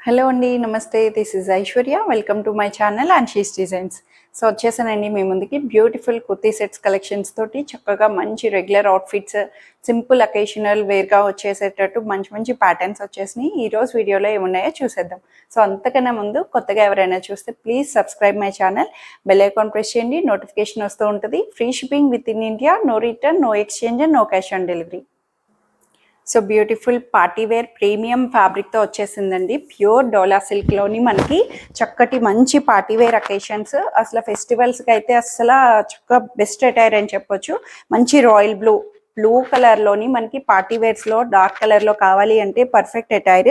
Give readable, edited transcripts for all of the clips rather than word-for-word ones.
Hello అండి, నమస్తే. This is Aishwarya. Welcome to my channel Anshi's designs. So వచ్చేసానండి మీ ముందుకి బ్యూటిఫుల్ కుర్తీ సెట్స్ కలెక్షన్స్ తోటి చక్కగా మంచి రెగ్యులర్ అవుట్ఫిట్స్, సింపుల్ అకేషనల్ వేర్గా వచ్చేసేటట్టు మంచి మంచి ప్యాటర్న్స్ వచ్చేసినాయి. ఈరోజు వీడియోలో ఏమున్నాయో చూసేద్దాం. సో అంతకన్నా ముందు కొత్తగా ఎవరైనా చూస్తే please subscribe my channel, bell icon press చేయండి, నోటిఫికేషన్ వస్తూ ఉంటుంది. Free shipping within India, no return, no exchange, no cash on delivery. So beautiful party wear premium ఫ్యాబ్రిక్తో వచ్చేసిందండి. ప్యూర్ డోలా సిల్క్లోని మనకి చక్కటి మంచి పార్టీవేర్ అకేషన్స్, అసలు ఫెస్టివల్స్కి అయితే అసలు చక్కగా బెస్ట్ అటైర్ అని చెప్పొచ్చు. మంచి రాయల్ బ్లూ కలర్లోని మనకి పార్టీవేర్స్లో డార్క్ కలర్లో కావాలి అంటే పర్ఫెక్ట్ అటైర్.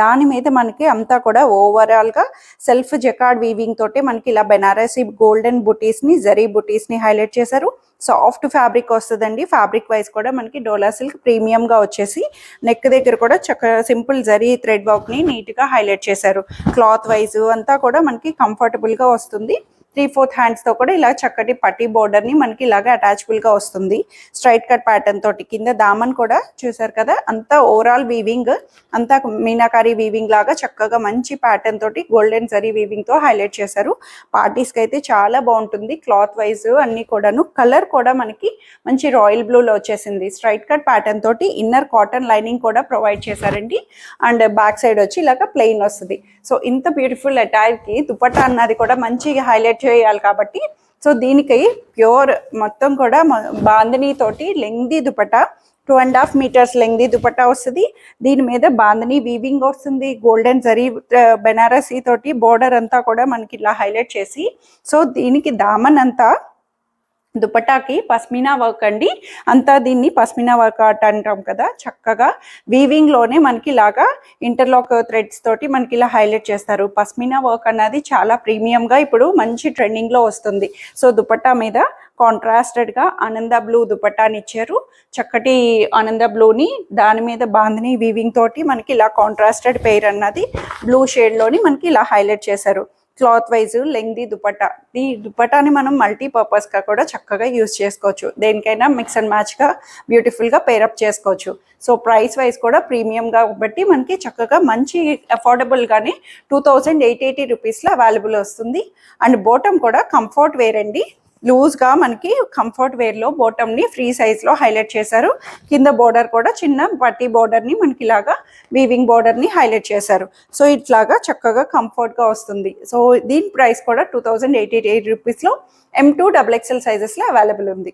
దాని మీద మనకి అంతా కూడా ఓవరాల్గా సెల్ఫ్ జకార్డ్ వీవింగ్ తోటి మనకి ఇలా బెనారసీ గోల్డెన్ బుటీస్ని, జరీ బుటీస్ని హైలైట్ చేశారు. సాఫ్ట్ ఫ్యాబ్రిక్ వస్తుందండి. ఫ్యాబ్రిక్ వైజ్ కూడా మనకి డోలా సిల్క్ ప్రీమియంగా వచ్చేసి నెక్ దగ్గర కూడా చక్కగా సింపుల్ జరీ థ్రెడ్ వర్క్ని నీట్గా హైలైట్ చేశారు. క్లాత్ వైజ్ అంతా కూడా మనకి కంఫర్టబుల్గా వస్తుంది. 3/4 హ్యాండ్స్తో కూడా ఇలా చక్కటి పట్టీ బోర్డర్ని మనకి ఇలాగా అటాచబుల్గా వస్తుంది. స్ట్రైట్ కట్ ప్యాటర్న్ తోటి కింద దామన్ కూడా చూసారు కదా, అంతా ఓవరాల్ వీవింగ్ అంతా మీనాకారి వీవింగ్ లాగా చక్కగా మంచి ప్యాటర్న్ తోటి గోల్డెన్ జరీ వీవింగ్తో హైలైట్ చేశారు. పార్టీస్కి అయితే చాలా బాగుంటుంది. క్లాత్ వైజ్ అన్నీ కూడాను. కలర్ కూడా మనకి మంచి రాయల్ బ్లూలో వచ్చేసింది. స్ట్రైట్ కట్ ప్యాటర్న్ తోటి ఇన్నర్ కాటన్ లైనింగ్ కూడా ప్రొవైడ్ చేశారండి. అండ్ బ్యాక్ సైడ్ వచ్చి ఇలాగ ప్లెయిన్ వస్తుంది. సో ఇంత బ్యూటిఫుల్ అటైర్కి దుపట్టా అన్నది కూడా మంచిగా హైలైట్ చేయాలి కాబట్టి సో దీనికి ప్యూర్ మొత్తం కూడా బాందినీ తోటి lengthy dupatta 2.5 metres lengthy dupatta వస్తుంది. దీని మీద బాందినీ వీవింగ్ వస్తుంది. గోల్డెన్ జరీ బెనారసీ తోటి బోర్డర్ అంతా కూడా మనకి ఇలా హైలైట్ చేసి, సో దీనికి దామన్ అంతా దుపట్టాకి పస్మినా వర్క్ అండి. అంతా దీన్ని పస్మినా వర్క్ అంటాం కదా. చక్కగా వీవింగ్లోనే మనకి ఇలాగా ఇంటర్లాక్ థ్రెడ్స్ తోటి మనకి ఇలా హైలైట్ చేస్తారు. పస్మినా వర్క్ అన్నది చాలా ప్రీమియంగా ఇప్పుడు మంచి ట్రెండింగ్లో వస్తుంది. సో దుపట్టా మీద కాంట్రాస్టెడ్గా ఆనంద బ్లూ దుపట్టాని ఇచ్చారు. చక్కటి ఆనంద బ్లూని దాని మీద బాందిని వీవింగ్ తోటి మనకి ఇలా కాంట్రాస్టెడ్ పెయిర్ అన్నది బ్లూ షేడ్లోని మనకి ఇలా హైలైట్ చేశారు. Cloth wise lengthy dupatta. ఈ దుపట్టాని మనం మల్టీపర్పస్గా కూడా చక్కగా యూజ్ చేసుకోవచ్చు. దేనికైనా మిక్స్ అండ్ మ్యాచ్గా బ్యూటిఫుల్గా పేరప్ చేసుకోవచ్చు. సో ప్రైస్ వైజ్ కూడా ప్రీమియంగా బట్టి మనకి చక్కగా మంచి అఫోర్డబుల్గానే 2880 రూపీస్లో అవైలబుల్ వస్తుంది. అండ్ బాటమ్ కూడా కంఫర్ట్ వేర్ అండి. లూజ్గా మనకి కంఫర్ట్ వేర్లో బాటమ్ని ఫ్రీ సైజ్లో హైలైట్ చేశారు. కింద బోర్డర్ కూడా చిన్న పట్టీ బోర్డర్ని మనకి ఇలాగా వీవింగ్ బోర్డర్ని హైలైట్ చేశారు. సో ఇట్లాగా చక్కగా కంఫర్ట్గా వస్తుంది. సో దీని ప్రైస్ కూడా 2880 రూపీస్లో M2 XXL సైజెస్లో అవైలబుల్ ఉంది.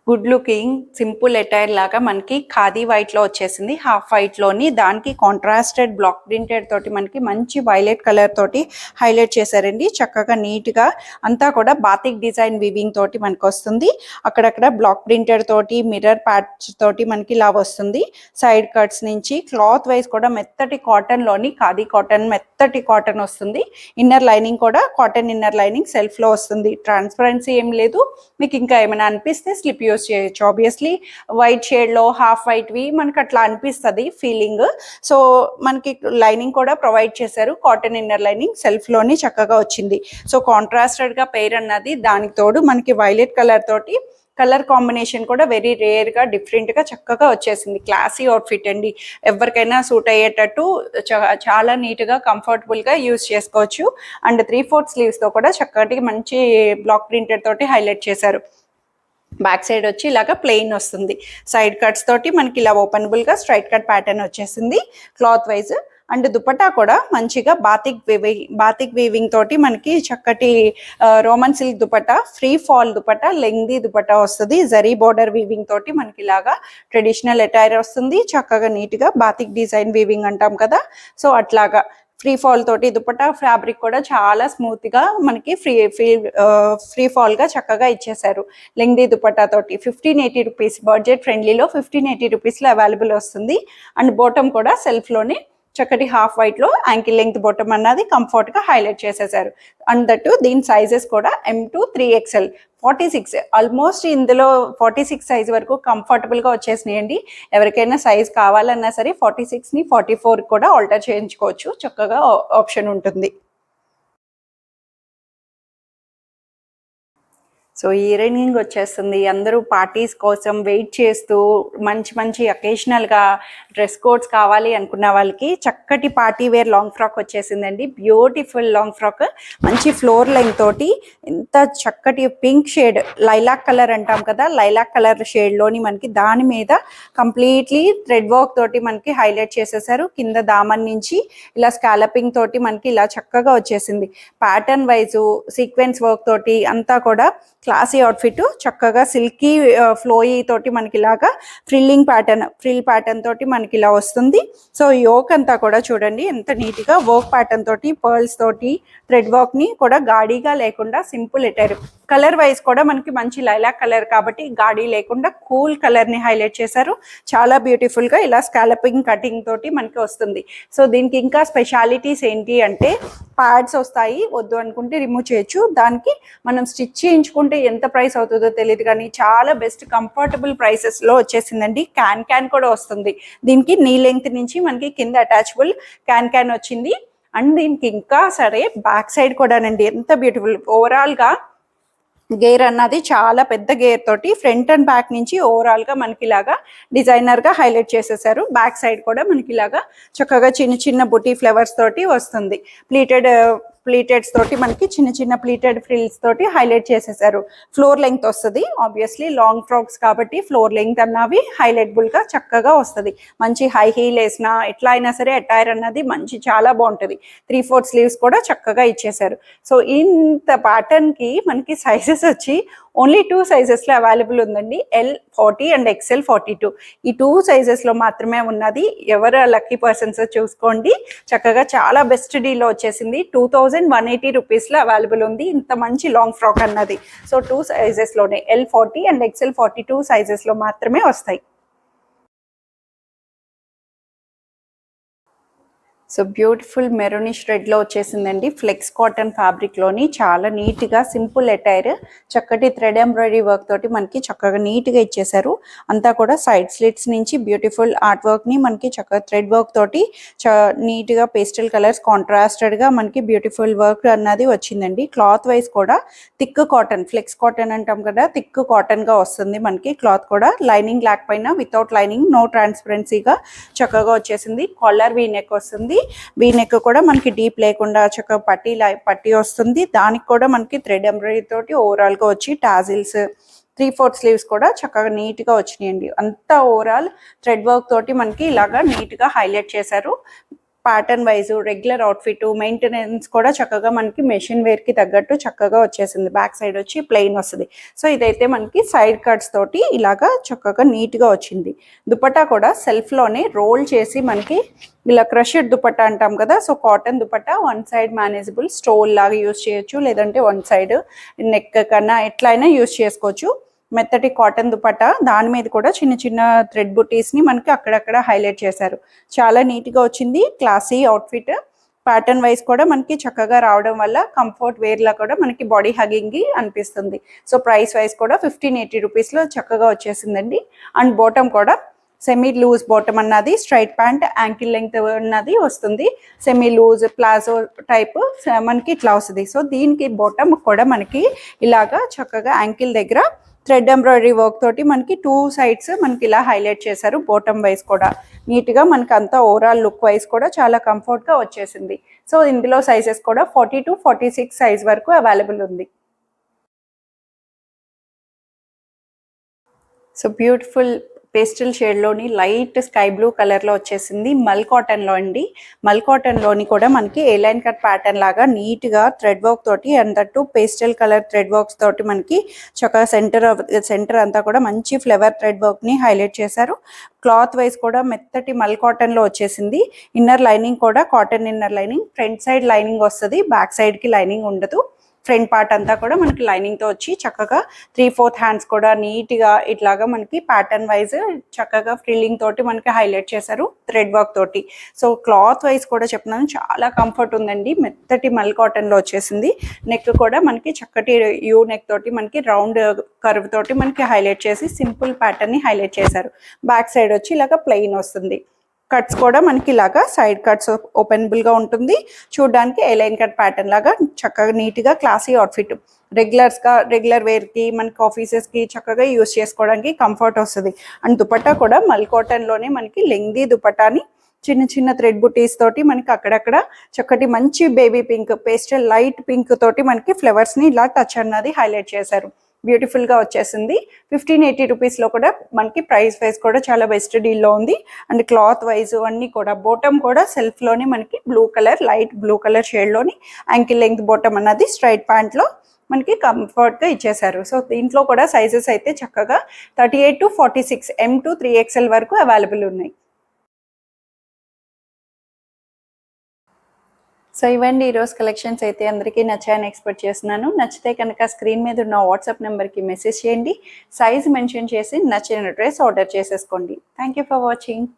గుడ్ లుకింగ్ సింపుల్ అటైర్ లాగా మనకి ఖాదీ వైట్లో వచ్చేసింది. హాఫ్ వైట్లోని దానికి కాంట్రాస్టెడ్ బ్లాక్ ప్రింటెడ్ తోటి మనకి మంచి వైలెట్ కలర్ తోటి హైలైట్ చేశారండి. చక్కగా నీట్గా అంతా కూడా బాతిక్ డిజైన్ వీవింగ్ తోటి మనకి వస్తుంది. అక్కడక్కడ బ్లాక్ ప్రింటెడ్ తోటి మిర్రర్ ప్యాచ్ తోటి మనకి ఇలా వస్తుంది. సైడ్ కట్స్ నుంచి క్లాత్ వైజ్ కూడా మెత్తటి కాటన్లోని ఖాదీ కాటన్ మెత్తటి కాటన్ వస్తుంది. ఇన్నర్ లైనింగ్ కూడా కాటన్ ఇన్నర్ లైనింగ్ సెల్ఫ్లో వస్తుంది. ట్రాన్స్పరెన్సీ ఏం లేదు. మీకు ఇంకా ఏమైనా అనిపిస్తే స్లిప్ యూస్ చేయొచ్చు. ఆబ్వియస్లీ వైట్ షేడ్లో హాఫ్ వైట్వి మనకి అట్లా అనిపిస్తుంది ఫీలింగ్. సో మనకి లైనింగ్ కూడా ప్రొవైడ్ చేశారు. కాటన్ ఇన్నర్ లైనింగ్ సెల్ఫ్లోని చక్కగా వచ్చింది. సో కాంట్రాస్టెడ్గా పెయిర్ అన్నది దానికి తోడు మనకి వైలెట్ కలర్ తోటి కలర్ కాంబినేషన్ కూడా వెరీ రేర్గా డిఫరెంట్గా చక్కగా వచ్చేసింది. క్లాసీ అవుట్ఫిట్ అండి. ఎవరికైనా సూట్ అయ్యేటట్టు చాలా నీట్గా కంఫర్టబుల్గా యూజ్ చేసుకోవచ్చు. అండ్ 3/4 స్లీవ్స్తో కూడా చక్కటి మంచి బ్లాక్ ప్రింటెడ్ తోటి హైలైట్ చేశారు. బ్యాక్ సైడ్ వచ్చి ఇలాగ ప్లెయిన్ వస్తుంది. సైడ్ కట్స్ తోటి మనకి ఇలా ఓపెనబుల్గా స్ట్రైట్ కట్ ప్యాటర్న్ వచ్చేసింది క్లాత్ వైజ్. అండ్ దుపట్టా కూడా మంచిగా బాతిక్ వీవింగ్ తోటి మనకి చక్కటి Roman silk dupatta, free fall dupatta, lengthy dupatta వస్తుంది. జరీ బోర్డర్ వీవింగ్ తోటి మనకి ఇలాగా ట్రెడిషనల్ అటైర్ వస్తుంది. చక్కగా నీట్గా బాతిక్ డిజైన్ వీవింగ్ అంటాం కదా. సో అట్లాగా ఫ్రీ ఫాల్ తోటి దుపట్టా ఫ్యాబ్రిక్ కూడా చాలా స్మూత్గా మనకి ఫ్రీ ఫాల్గా చక్కగా ఇచ్చేసారు. లెంగ్దీ దుపట్టా తోటి 1580 రూపీస్ బడ్జెట్ ఫ్రెండ్లీలో 1580 రూపీస్లో అవైలబుల్ వస్తుంది. అండ్ బాటమ్ కూడా సెల్ఫ్లోనే చక్కటి హాఫ్ వైట్లో యాంకిల్ లెంగ్త్ బాటమ్ అన్నది కంఫర్ట్గా హైలైట్ చేసేసారు. అండ్ దట్టు దీని సైజెస్ కూడా M2 3XL 46 ఆల్మోస్ట్ ఇందులో 46 సైజ్ వరకు కంఫర్టబుల్గా వచ్చేసినాయండి. ఎవరికైనా సైజ్ కావాలన్నా సరే 46ని 44 కూడా ఆల్టర్ చేయించుకోవచ్చు. చక్కగా ఆప్షన్ ఉంటుంది. సో ఈవినింగ్ వచ్చేస్తుంది, అందరూ పార్టీస్ కోసం వెయిట్ చేస్తూ మంచి మంచి అకేషనల్గా డ్రెస్ కోడ్స్ కావాలి అనుకున్న వాళ్ళకి చక్కటి పార్టీ వేర్ లాంగ్ ఫ్రాక్ వచ్చేసిందండి. బ్యూటిఫుల్ లాంగ్ ఫ్రాక్, మంచి ఫ్లోర్ లైన్ తోటి ఎంత చక్కటి పింక్ షేడ్, లైలాక్ కలర్ అంటాం కదా, లైలాక్ కలర్ షేడ్లోని మనకి దాని మీద కంప్లీట్లీ థ్రెడ్ వర్క్ తోటి మనకి హైలైట్ చేసేసారు. కింద దామన్ నుంచి ఇలా స్కాలపింగ్ తోటి మనకి ఇలా చక్కగా వచ్చేసింది. ప్యాటర్న్ వైజు సీక్వెన్స్ వర్క్ తోటి అంతా కూడా క్లాసీ అవుట్ఫిట్, చక్కగా సిల్కీ ఫ్లోయీ తోటి మనకి ఇలాగా ఫ్రిల్ ప్యాటర్న్ తోటి మనకి ఇలా వస్తుంది. సో యోక్ అంతా కూడా చూడండి ఎంత నీట్గా వర్క్ ప్యాటర్న్ తోటి పర్ల్స్ తోటి థ్రెడ్ వర్క్ ని కూడా గాడీగా లేకుండా సింపుల్ ఎటారు. కలర్ వైజ్ కూడా మనకి మంచి లైలాక్ కలర్ కాబట్టి గాడీ లేకుండా కూల్ కలర్ ని హైలైట్ చేశారు. చాలా బ్యూటిఫుల్ గా ఇలా స్కాలపింగ్ కటింగ్ తోటి మనకి వస్తుంది. సో దీనికి ఇంకా స్పెషాలిటీస్ ఏంటి అంటే ప్యాడ్స్ వస్తాయి, వద్దు అనుకుంటే రిమూవ్ చేయొచ్చు. దానికి మనం స్టిచ్ చేయించుకుంటే ఎంత ప్రైస్ అవుతుందో తెలియదు కానీ చాలా బెస్ట్ కంఫర్టబుల్ ప్రైసెస్లో వచ్చేసిందండి. క్యాన్ కూడా వస్తుంది. దీనికి నీ లెంగ్త్ నుంచి మనకి కింద అటాచబుల్ క్యాన్ వచ్చింది. అండ్ దీనికి ఇంకా సరే బ్యాక్ సైడ్ కూడానండి ఎంత బ్యూటిఫుల్. ఓవరాల్గా గేర్ అన్నది చాలా పెద్ద గేర్ తోటి ఫ్రంట్ అండ్ బ్యాక్ నుంచి ఓవరాల్గా మనకి ఇలాగా డిజైనర్గా హైలైట్ చేసేసారు. బ్యాక్ సైడ్ కూడా మనకి ఇలాగా చక్కగా చిన్న చిన్న బుటీ ఫ్లవర్స్ తోటి వస్తుంది. ప్లీటెడ్స్ తోటి మనకి చిన్న చిన్న ప్లీటెడ్ ఫ్రిల్స్ తోటి హైలైట్ చేసేసారు. ఫ్లోర్ లెంగ్త్ వస్తుంది. ఆబ్వియస్లీ లాంగ్ ఫ్రాక్స్ కాబట్టి ఫ్లోర్ లెంగ్త్ అన్నవి హైలైట్బుల్గా చక్కగా వస్తుంది. మంచి హై హీల్ వేసినా ఎట్లా అయినా సరే అటైర్ అన్నది మంచి చాలా బాగుంటుంది. 3/4 స్లీవ్స్ కూడా చక్కగా ఇచ్చేసారు. సో ఇంత ప్యాటర్న్కి మనకి సైజెస్ వచ్చి ఓన్లీ 2 సైజెస్లో అవైలబుల్ ఉందండి. L40 అండ్ XL42 ఈ 2 సైజెస్లో మాత్రమే ఉన్నది. ఎవరు లక్కీ పర్సన్స్ చూసుకోండి. చక్కగా చాలా బెస్ట్ డీల్లో వచ్చేసింది. 2180 రూపీస్లో అవైలబుల్ ఉంది ఇంత మంచి లాంగ్ ఫ్రాక్ అన్నది. సో 2 సైజెస్లోనే L40 అండ్ XL42 సైజెస్లో మాత్రమే వస్తాయి. సో బ్యూటిఫుల్ మెరూనిష్ రెడ్లో వచ్చేసిందండి. ఫ్లెక్స్ కాటన్ ఫ్యాబ్రిక్లోని చాలా నీట్గా సింపుల్ అటైర్, చక్కటి థ్రెడ్ ఎంబ్రాయిడరీ వర్క్ తోటి మనకి చక్కగా నీట్గా ఇచ్చేసారు. అంతా కూడా సైడ్ స్లిట్స్ నుంచి బ్యూటిఫుల్ ఆర్ట్ వర్క్ని మనకి చక్కగా థ్రెడ్ వర్క్ తోటి నీట్గా పేస్టల్ కలర్స్ కాంట్రాస్టెడ్గా మనకి బ్యూటిఫుల్ వర్క్ అన్నది వచ్చిందండి. క్లాత్ వైజ్ కూడా థిక్ కాటన్, ఫ్లెక్స్ కాటన్ అంటాం కదా, థిక్ కాటన్గా వస్తుంది మనకి. క్లాత్ కూడా లైనింగ్ లేకపోయినా వితౌట్ లైనింగ్ నో ట్రాన్స్పరెన్సీగా చక్కగా వచ్చేసింది. కాలర్ వీ నెక్ వస్తుంది. వీ నెక్ కూడా మనకి డీప్ లేకుండా చక్కగా పట్టీ వస్తుంది. దానికి కూడా మనకి థ్రెడ్ ఎంబ్రాయిడరీ తోటి ఓవరాల్ గా వచ్చి టాజిల్స్ 3/4 స్లీవ్స్ కూడా చక్కగా నీట్ గా వచ్చినాయండి. అంతా ఓవరాల్ థ్రెడ్ వర్క్ తోటి మనకి ఇలాగా నీట్ గా హైలైట్ చేశారు. Pattern wise regular outfit, maintenance కూడా చక్కగా మనకి మెషిన్ వేర్ కి తగ్గట్టు చక్కగా వచ్చేసింది. బ్యాక్ సైడ్ వచ్చి ప్లెయిన్ వస్తుంది. సో ఇదైతే మనకి సైడ్ కట్స్ తోటి ఇలాగా చక్కగా నీట్ గా వచ్చింది. దుపట్టా కూడా సెల్ఫ్ లోనే రోల్ చేసి మనకి ఇలా క్రషెడ్ దుపట్టా అంటాం కదా, so cotton dupatta one side manageable stole లాగా యూజ్ చేయొచ్చు, లేదంటే వన్ సైడ్ నెక్ కన్నా ఎట్లయినా యూజ్ చేసుకోవచ్చు. మెత్తటి కాటన్ దుపట్టా, దాని మీద కూడా చిన్న చిన్న థ్రెడ్ బుటీస్ని మనకి అక్కడక్కడ హైలైట్ చేశారు. చాలా నీట్గా వచ్చింది. Classy outfit. ప్యాటర్న్ వైజ్ కూడా మనకి చక్కగా రావడం వల్ల కంఫర్ట్ వేర్లా కూడా మనకి బాడీ హగింగ్ అనిపిస్తుంది. సో ప్రైస్ వైజ్ కూడా 1580 రూపీస్లో చక్కగా వచ్చేసిందండి. అండ్ బాటమ్ కూడా సెమీ లూజ్ బాటమ్ అన్నది, స్ట్రైట్ ప్యాంట్ యాంకిల్ లెంగ్త్ అన్నది వస్తుంది. సెమీ లూజ్ ప్లాజో టైప్ మనకి ఇట్లా వస్తుంది. సో దీనికి బాటమ్ కూడా మనకి ఇలాగా చక్కగా యాంకిల్ దగ్గర థ్రెడ్ ఎంబ్రాయిడరీ వర్క్ తోటి మనకి 2 సైడ్స్ మనకి ఇలా హైలైట్ చేశారు. బాటమ్ వైజ్ కూడా నీట్గా మనకి అంతా ఓవరాల్ లుక్ వైజ్ కూడా చాలా కంఫర్ట్గా వచ్చేసింది. సో ఇందులో సైజెస్ కూడా 40 to 46 సైజ్ వరకు అవైలబుల్ ఉంది. సో బ్యూటిఫుల్ పేస్టల్ షేడ్లోని లైట్ స్కై బ్లూ కలర్లో వచ్చేసింది. మల్ కాటన్లో అండి. మల్ కాటన్లోని కూడా మనకి ఏ లైన్ కట్ ప్యాటర్న్ లాగా నీట్గా థ్రెడ్ వర్క్ తోటి అంతట్టు పేస్టల్ కలర్ థ్రెడ్ వర్క్స్ తోటి మనకి చక్కగా సెంటర్ అంతా కూడా మంచి ఫ్లవర్ థ్రెడ్ వర్క్ని హైలైట్ చేశారు. క్లాత్ వైజ్ కూడా మెత్తటి మల్ కాటన్లో వచ్చేసింది. ఇన్నర్ లైనింగ్ కూడా cotton inner lining. Front side lining వస్తుంది, బ్యాక్ సైడ్కి లైనింగ్ ఉండదు. ఫ్రంట్ పార్ట్ అంతా కూడా మనకి లైనింగ్తో వచ్చి చక్కగా 3/4 హ్యాండ్స్ కూడా నీట్గా ఇట్లాగా మనకి ప్యాటర్న్ వైజ్ చక్కగా ఫ్రిల్లింగ్ తోటి మనకి హైలైట్ చేశారు థ్రెడ్ వర్క్ తోటి. సో క్లాత్ వైజ్ కూడా చెప్తున్నాను చాలా కంఫర్ట్ ఉందండి. మెత్తటి మల్ కాటన్లో వచ్చేసింది. నెక్ కూడా మనకి చక్కటి యూ నెక్ తోటి మనకి రౌండ్ కర్వ్ తోటి మనకి హైలైట్ చేసి సింపుల్ ప్యాటర్న్ని హైలైట్ చేశారు. బ్యాక్ సైడ్ వచ్చి ఇలాగా ప్లెయిన్ వస్తుంది. కట్స్ కూడా మనకి ఇలాగా సైడ్ కట్స్ ఓపెనబుల్ గా ఉంటుంది. చూడడానికి ఏ లైన్ కట్ ప్యాటర్న్ లాగా చక్కగా నీట్ గా క్లాసీ అవుట్ఫిట్. రెగ్యులర్ వేర్కి మనకి ఆఫీసెస్కి చక్కగా యూస్ చేసుకోవడానికి కంఫర్ట్ వస్తుంది. అండ్ దుపట్టా కూడా మల్ కాటన్లోనే మనకి లెంగ్దీ దుపట్టాని చిన్న చిన్న థ్రెడ్ బుటీస్ తోటి మనకి అక్కడక్కడ చక్కటి మంచి baby pink, pastel light pink తోటి మనకి ఫ్లవర్స్ని ఇలా టచ్ అన్నది హైలైట్ చేశారు. బ్యూటిఫుల్గా వచ్చేసింది. 1580 రూపీస్లో కూడా మనకి ప్రైస్ వైజ్ కూడా చాలా బెస్ట్ డీల్లో ఉంది. అండ్ క్లాత్ వైజ్ అన్నీ కూడా బాటమ్ కూడా సెల్ఫ్లోనే మనకి blue colour, light blue colour షేడ్లోని యాంకిల్ లెంగ్త్ బాటమ్ అన్నది స్ట్రైట్ ప్యాంట్లో మనకి కంఫర్ట్గా ఇచ్చేసారు. సో దీంట్లో కూడా సైజెస్ అయితే చక్కగా 38 to 46, M to 3XL వరకు అవైలబుల్ ఉన్నాయి. సో ఇవ్వండి ఈరోజు కలెక్షన్స్ అయితే అందరికీ నచ్చాయని ఎక్స్పెక్ట్ చేస్తున్నాను. నచ్చితే కనుక స్క్రీన్ మీద ఉన్న వాట్సాప్ నెంబర్కి మెసేజ్ చేయండి. సైజ్ మెన్షన్ చేసి నచ్చిన డ్రెస్ ఆర్డర్ చేసేసుకోండి. Thank you for watching.